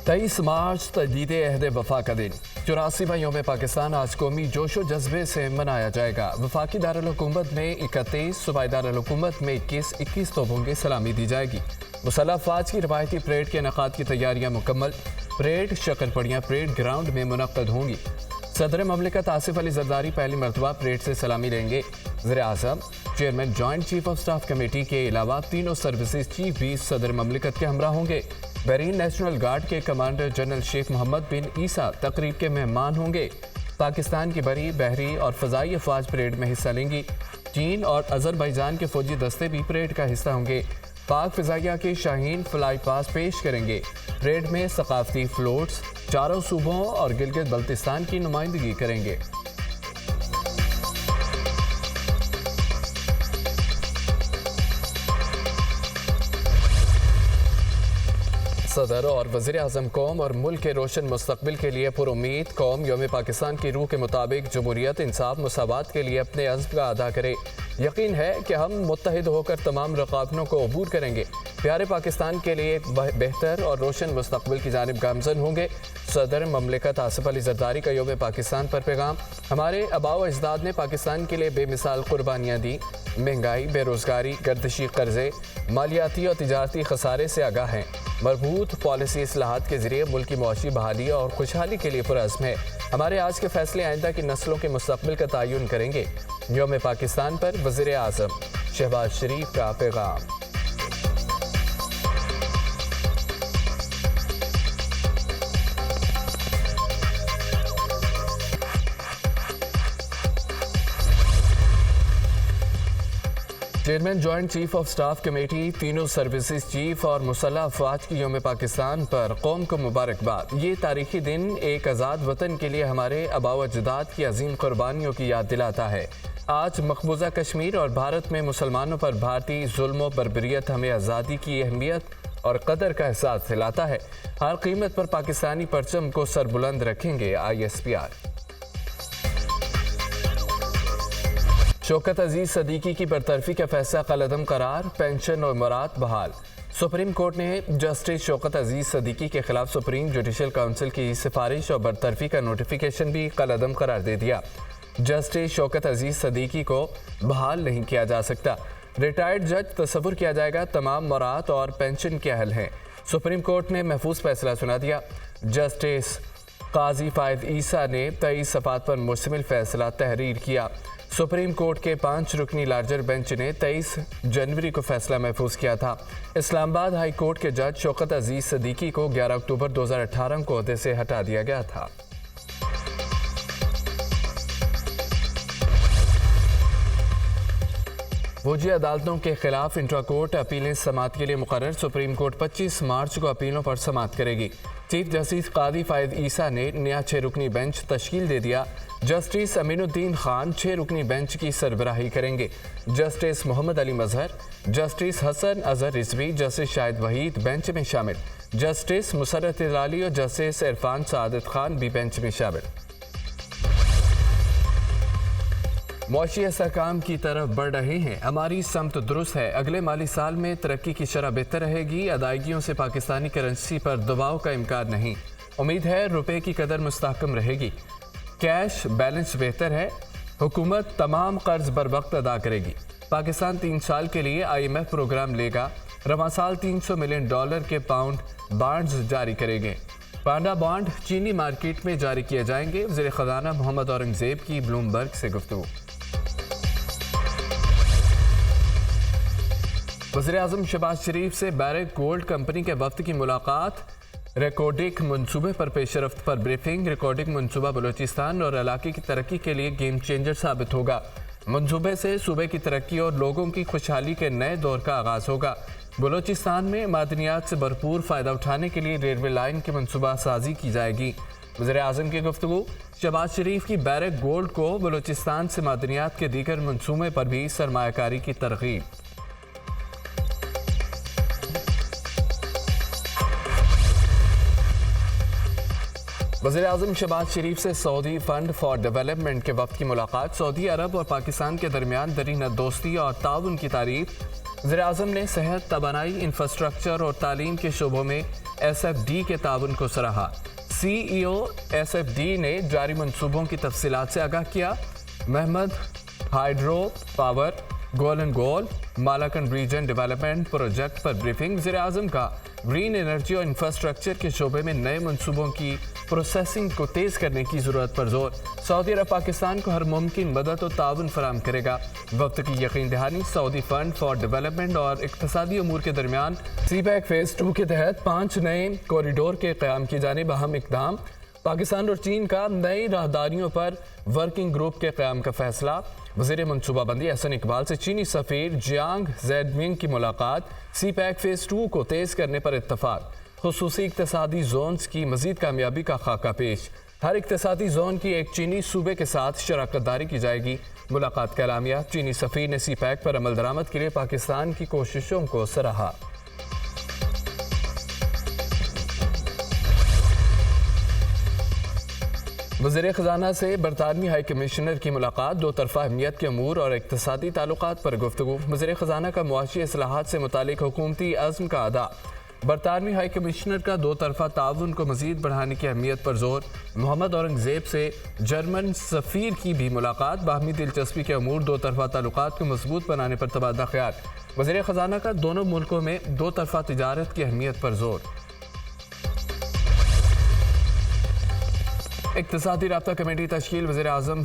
23 मार्च तजदीद अहद वफा का दिन। 84वां यौम पाकिस्तान आज कौमी जोशो जज्बे से मनाया जाएगा। वफाकी दारुल हुकूमत में 31, सूबाई दारुल हुकूमत में 21 तोपों की सलामी दी जाएगी। मुसल्लह अफवाज की रवायती परेड के इनेकाद की तैयारियां मुकम्मल। परेड शक्लपड़ियाँ परेड ग्राउंड में मुनक्कद होंगी। सदर ममलिकत आसिफ अली जरदारी पहली मरतबा परेड से सलामी लेंगे। वज़ीर आज़म, chairman joint chief of staff committee के अलावा तीनों सर्विसेज चीफ भी सदर ममलिकत के हमरा होंगे। बहरीन नेशनल गार्ड के कमांडर जनरल शेख मोहम्मद बिन ईसा तकरीब के मेहमान होंगे। पाकिस्तान की बरी, बहरी और फ़ज़ाई अफवाज परेड में हिस्सा लेंगी। चीन और अज़रबैजान के फौजी दस्ते भी परेड का हिस्सा होंगे। पाक फ़िज़ाइया के शाहीन फ्लाई पास पेश करेंगे। परेड में सकाफती फ्लोट्स चारों सूबों और गिलगित बल्तिस्तान की नुमाइंदगी करेंगे। सदर और वज़ीर आज़म कौम और मुल्क के रोशन मुस्तकबिल के लिए पुरुम्मीद। कौम यौम पाकिस्तान की रूह के मुताबिक जमहूरियत, इंसाफ, मसावात के लिए अपने अज़्म का अदा करे। यकीन है कि हम मुत्तहिद होकर तमाम रुकावटों को अबूर करेंगे। प्यारे पाकिस्तान के लिए एक बेहतर और रोशन मुस्तकबिल की जानिब गामज़न होंगे। सदर ममलिकत आसिफ अली जरदारी का यौम पाकिस्तान पर पैगाम। हमारे आबाओ अजदाद ने पाकिस्तान के लिए बेमिसाल कुर्बानियाँ दी। महंगाई, बेरोज़गारी, गर्दिशी कर्जे, मालियाती और तिजारती खसारे से आगाह हैं। मरबूत पॉलिसी इस्लाहात के ज़रिए मुल्क की मुआशी बहाली और खुशहाली के लिए पुरअज़्म है। हमारे आज के फैसले आइंदा की नस्लों के मुस्तकबिल का तयन करेंगे। यौम पाकिस्तान पर वज़ीर आज़म शहबाज शरीफ का पैगाम। Chairman joint chief of staff committee, तीनों सर्विसेज चीफ और मुसल्लह अफवाज की यौम पाकिस्तान पर कौम को मुबारकबाद। ये तारीखी दिन एक आज़ाद वतन के लिए हमारे आबाओ अजदाद की अजीम कुर्बानियों की याद दिलाता है। आज मकबूजा कश्मीर और भारत में मुसलमानों पर भारतीय जुल्म बर्बरियत हमें आज़ादी की अहमियत और कदर का एहसास दिलाता है। हर कीमत पर पाकिस्तानी परचम को सरबुलंद रखेंगे। ISPR। शौकत अजीज सदीकी की बरतरफी का फैसला कलअदम करार। पेंशन और मुराद बहाल। सुप्रीम कोर्ट ने जस्टिस शौकत अजीज सदीकी के खिलाफ सुप्रीम जुडिशल काउंसिल की सिफारिश और बरतरफी का नोटिफिकेशन भी कलअदम करार दे दिया। जस्टिस शौकत अजीज सदीकी को बहाल नहीं किया जा सकता। रिटायर्ड जज तस्वुर किया जाएगा तमाम मुराद और पेंशन के अहल हैं। सुप्रीम कोर्ट ने महफूज फैसला सुना दिया। जस्टिस काजी फायद ईसा ने 23 सफ़ात पर मुश्तमिल फैसला तहरीर किया। सुप्रीम कोर्ट के 5 रुकनी लार्जर बेंच ने 23 जनवरी को फैसला महफूज किया था। इस्लामाबाद हाई कोर्ट के जज शौकत अजीज सदीकी को 11 अक्टूबर 2018 को ओहदे से हटा दिया गया था। फौजी अदालतों के खिलाफ इंट्रा कोर्ट अपीलें समाअत के लिए मुकर्रर। सुप्रीम कोर्ट 25 मार्च को अपीलों पर समाअत करेगी। चीफ जस्टिस कादी फायद ईसा ने नया 6 रुकनी बेंच तश्कील दे दिया। जस्टिस अमीनुद्दीन खान 6 रुकनी बेंच की सरबराही करेंगे। Justice Mohammad Ali Mazhar, justice Hasan Azhar Rizvi, justice Shahid Waheed bench में शामिल। जस्टिस मुसर्रत इलाली और जस्टिस इरफान सादत खान भी बेंच में शामिल। मुआशी इस्तेहकाम की तरफ बढ़ रहे हैं। हमारी समत दुरुस्त है। अगले माली साल में तरक्की की शरह बेहतर रहेगी। अदायगियों से पाकिस्तानी करेंसी पर दबाव का इम्कान नहीं। उम्मीद है रुपए की कदर मुस्तहकम रहेगी। कैश बैलेंस बेहतर है। हुकूमत तमाम कर्ज बर वक्त अदा करेगी। पाकिस्तान 3 साल के लिए IMF प्रोग्राम लेगा। रवां साल $300 मिलियन के पाउंड बॉन्ड्स जारी करेंगे। पांडा बॉन्ड चीनी मार्केट में जारी किए जाएंगे। वज़ीर ख़ज़ाना मोहम्मद औरंगज़ेब की ब्लूमबर्ग से गुफ्तगू। वज़ीर आज़म शहबाज शरीफ से बैरक गोल्ड कंपनी के वफ्द की मुलाकात। रिकॉर्डिंग मंसूबे पर पेशरफ्त पर ब्रीफिंग। रिकॉर्डिंग मंसूबा बलूचिस्तान और इलाके की तरक्की के लिए गेम चेंजर साबित होगा। मंसूबे से सूबे की तरक्की और लोगों की खुशहाली के नए दौर का आगाज़ होगा। बलूचिस्तान में मादनियात से भरपूर फ़ायदा उठाने के लिए रेलवे लाइन की मनसूबा साजी की जाएगी। वज़ीर आज़म की गुफ्तगू। शहबाज शरीफ की बैरक गोल्ड को बलूचिस्तान से मादनियात के दीगर मंसूबे पर भी सरमायाकारी की तरगीब। वज़ीर आज़म शहबाज शरीफ से सऊदी फंड फॉर डेवलपमेंट के वक्त की मुलाकात। सऊदी अरब और पाकिस्तान के दरमियान दरीन दोस्ती और ताउन की तारीफ। वज़ीर आज़म ने सेहत, तवानाई, इंफ्रास्ट्रक्चर और तालीम के शोबों में SFD کے تعاون کو سراہا۔ CEO SFD نے جاری منصوبوں کی تفصیلات سے آگاہ کیا۔ محمد ہائیڈرو پاور گولن گول مالاکنڈ ریجن ڈیولپمنٹ پروجیکٹ پر بریفنگ۔ وزیر اعظم کا گرین انرجی اور انفراسٹرکچر کے شعبے میں نئے منصوبوں کی پروسیسنگ کو تیز کرنے کی ضرورت پر زور۔ سعودی عرب پاکستان کو ہر ممکن مدد و تعاون فراہم کرے گا، وقت کی یقین دہانی۔ سعودی فنڈ فار ڈیولپمنٹ اور اقتصادی امور کے درمیان سی پیک فیز 2 کے تحت 5 نئے کوریڈور کے قیام کی جانب اہم اقدام۔ پاکستان اور چین کا نئی راہداریوں پر ورکنگ گروپ کے قیام کا فیصلہ۔ وزیر منصوبہ بندی احسن اقبال سے چینی سفیر جیانگ زیڈمنگ کی ملاقات۔ سی پیک فیز 2 کو تیز کرنے پر اتفاق۔ خصوصی اقتصادی زونز کی مزید کامیابی کا خاکہ پیش۔ ہر اقتصادی زون کی ایک چینی صوبے کے ساتھ شراکت داری کی جائے گی۔ ملاقات کا اعلامیہ۔ چینی سفیر نے سی پیک پر عمل درآمد کے لیے پاکستان کی کوششوں کو سراہا۔ وزیر خزانہ سے برطانوی ہائی کمشنر کی ملاقات۔ دو طرفہ اہمیت کے امور اور اقتصادی تعلقات پر گفتگو۔ وزیر خزانہ کا معاشی اصلاحات سے متعلق حکومتی عزم کا اعادہ۔ برطانوی ہائی کمشنر کا دو طرفہ تعاون کو مزید بڑھانے کی اہمیت پر زور۔ محمد اورنگزیب سے جرمن سفیر کی بھی ملاقات۔ باہمی دلچسپی کے امور، دو طرفہ تعلقات کو مضبوط بنانے پر تبادلہ خیال۔ وزیر خزانہ کا دونوں ملکوں میں دو طرفہ تجارت کی اہمیت پر زور۔ اقتصادی رابطہ کمیٹی تشکیل۔ وزیر اعظم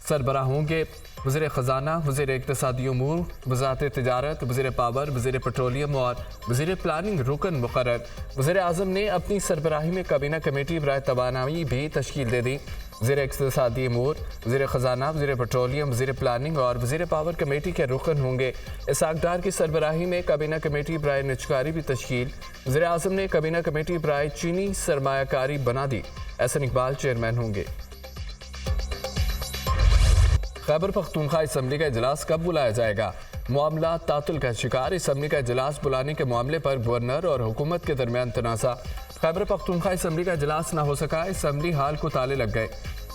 سربراہ ہوں گے۔ وزیر خزانہ، وزیر اقتصادی امور، وزارت تجارت، وزیر پاور، وزیر پیٹرولیم اور وزیر پلاننگ رکن مقرر۔ وزیر اعظم نے اپنی سربراہی میں کابینہ کمیٹی برائے توانائی بھی تشکیل دے دی۔ وزیر اقتصادی امور، وزیر خزانہ، وزیر پیٹرولیم، وزیر پلاننگ اور وزیر پاور کمیٹی کے رکن ہوں گے۔ اسحاق ڈار کی سربراہی میں کابینہ کمیٹی برائے نجکاری بھی تشکیل۔ وزیر اعظم نے کابینہ کمیٹی برائے چینی سرمایہ کاری بنا دی۔ احسن اقبال چیئرمین ہوں گے۔ خیبر پختونخوا اسمبلی کا اجلاس کب بلایا جائے گا؟ معاملات تعطل کا شکار۔ اسمبلی کا اجلاس بلانے کے معاملے پر گورنر اور حکومت کے درمیان تنازع۔ خیبر پختونخوا اسمبلی کا اجلاس نہ ہو سکا۔ اسمبلی ہال کو تالے لگ گئے۔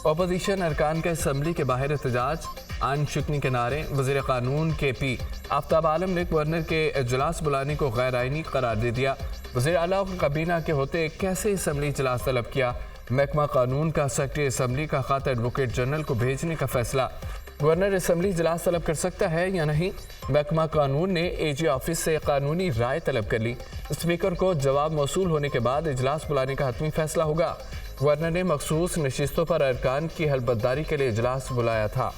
اپوزیشن ارکان کا اسمبلی کے باہر احتجاج، آئین شکنی کے نعرے۔ وزیر قانون KP آفتاب عالم نے گورنر کے اجلاس بلانے کو غیر آئینی قرار دے دیا۔ وزیر اعلیٰ کابینہ کے ہوتے کیسے اسمبلی اجلاس طلب کیا؟ محکمہ قانون کا سیکرٹری اسمبلی کا خط ایڈوکیٹ جنرل کو بھیجنے کا فیصلہ۔ گورنر اسمبلی اجلاس طلب کر سکتا ہے یا نہیں؟ محکمہ قانون نے AG آفس سے قانونی رائے طلب کر لی۔ اسپیکر کو جواب موصول ہونے کے بعد اجلاس بلانے کا حتمی فیصلہ ہوگا۔ گورنر نے مخصوص نشستوں پر ارکان کی حلف برداری کے لیے اجلاس بلایا تھا۔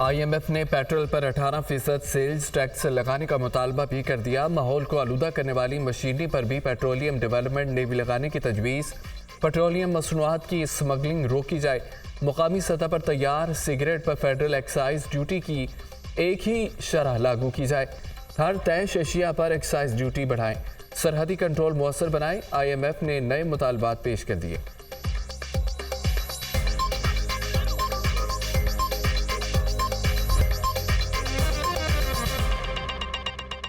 IMF نے پیٹرول پر 18% سیلز ٹیکس لگانے کا مطالبہ بھی کر دیا۔ ماحول کو آلودہ کرنے والی مشینری پر بھی پیٹرولیم ڈیولپمنٹ نے بھی لگانے کی تجویز۔ پیٹرولیم مصنوعات کی اسمگلنگ روکی جائے۔ مقامی سطح پر تیار سگریٹ پر فیڈرل ایکسائز ڈیوٹی کی ایک ہی شرح لاگو کی جائے۔ ہر طیش اشیاء پر ایکسائز ڈیوٹی بڑھائیں۔ سرحدی کنٹرول مؤثر بنائیں۔ IMF نے نئے مطالبات پیش کر دیے۔